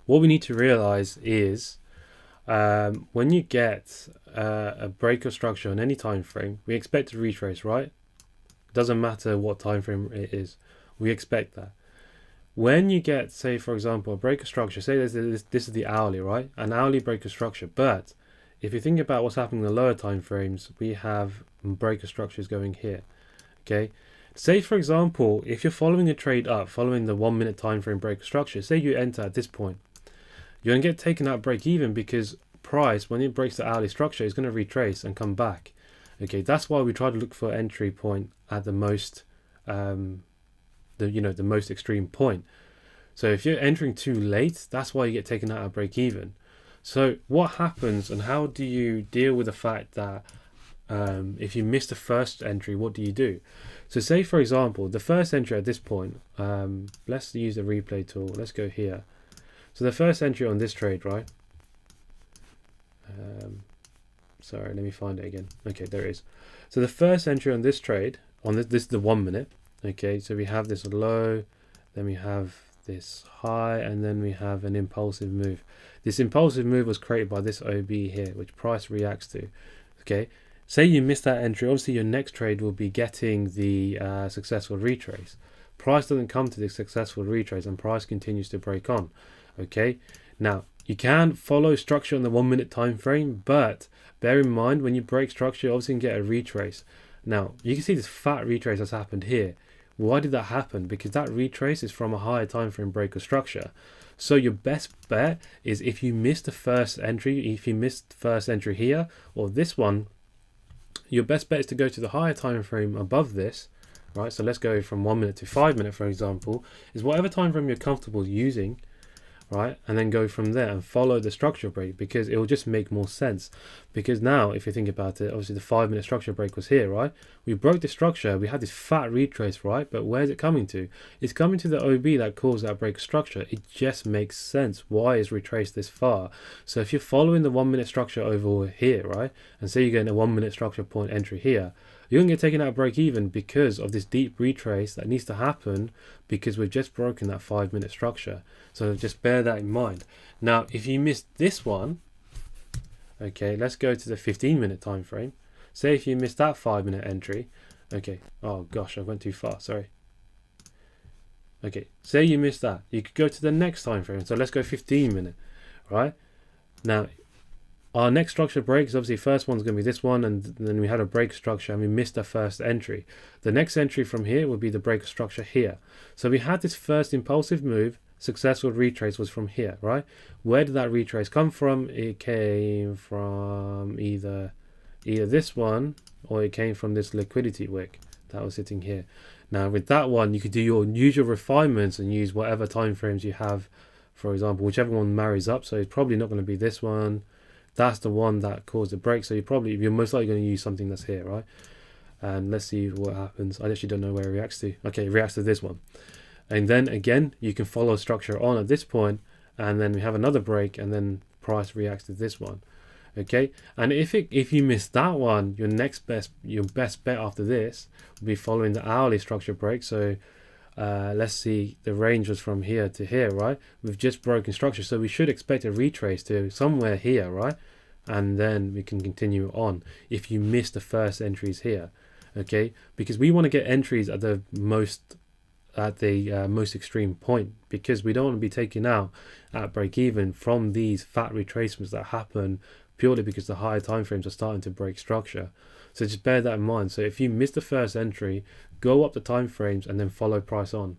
what we need to realize is when you get a break of structure on any time frame, we expect to retrace, right? Doesn't matter what time frame it is, we expect that. When you get, say for example, a break of structure, say this is the hourly, right? An hourly break of structure, but if you think about what's happening in the lower time frames, we have break of structures going here. Okay, say for example, if you're following a trade up, following the 1 minute time frame break of structure, say you enter at this point, you're going to get taken out break even because price, when it breaks the hourly structure, is going to retrace and come back. Okay, that's why we try to look for entry point at the most the most extreme point. So if you're entering too late, that's why you get taken out at break even. So what happens and how do you deal with the fact that if you miss the first entry, what do you do? So say for example, the first entry at this point, let's use the replay tool. Let's go here. So the first entry on this trade, right? Sorry, let me find it again. Okay, there it is. So the first entry on this trade, on this is the 1 minute. Okay, so we have this low, then we have this high, and then we have an impulsive move. This impulsive move was created by this OB here, which price reacts to. Okay, say you miss that entry, obviously your next trade will be getting the successful retrace. Price doesn't come to the successful retrace and price continues to break on. Okay, now you can follow structure on the 1 minute time frame, but bear in mind when you break structure, you obviously can get a retrace. Now you can see this fat retrace has happened here. Why did that happen? Because that retrace is from a higher time frame break of structure. So your best bet is if you missed the first entry, if you missed first entry here or this one, your best bet is to go to the higher time frame above this, right? So let's go from 1 minute to 5 minutes, for example, is whatever time frame you're comfortable using, right? And then go from there and follow the structure break because it will just make more sense. Because now, if you think about it, obviously the 5 minute structure break was here, right? We broke the structure, we had this fat retrace, right? But where's it coming to? It's coming to the OB that caused that break of structure. It just makes sense. Why is retraced this far? So if you're following the 1 minute structure over here, right? And say you're getting a 1 minute structure point entry here, you're going to get taken out break even because of this deep retrace that needs to happen because we've just broken that 5 minute structure. So just bear that in mind. Now, if you missed this one, okay, let's go to the 15 minute time frame. Say if you missed that 5 minute entry, okay, oh gosh, I went too far, sorry. Okay, say you missed that, you could go to the next time frame. So let's go 15 minute, right? Now, our next structure break is obviously first one's going to be this one, and then we had a break structure and we missed the first entry. The next entry from here would be the break structure here. So we had this first impulsive move, successful retrace was from here, right? Where did that retrace come from? It came from either this one or it came from this liquidity wick that was sitting here. Now with that one, you could do your usual refinements and use whatever time frames you have, for example, whichever one marries up. So it's probably not going to be this one. That's the one that caused the break. So you're most likely going to use something that's here, right? And let's see what happens. I actually don't know where it reacts to. Okay, it reacts to this one. And then again, you can follow structure on at this point, and then we have another break, and then price reacts to this one. Okay, and if you miss that one, your best bet after this will be following the hourly structure break. So let's see, the range was from here to here, right? We've just broken structure, so we should expect a retrace to somewhere here, right? And then we can continue on if you miss the first entries here, okay? Because we want to get entries at the most extreme point, because we don't want to be taken out at break even from these fat retracements that happen purely because the higher time frames are starting to break structure. So just bear that in mind. So if you miss the first entry, go up the time frames and then follow price on.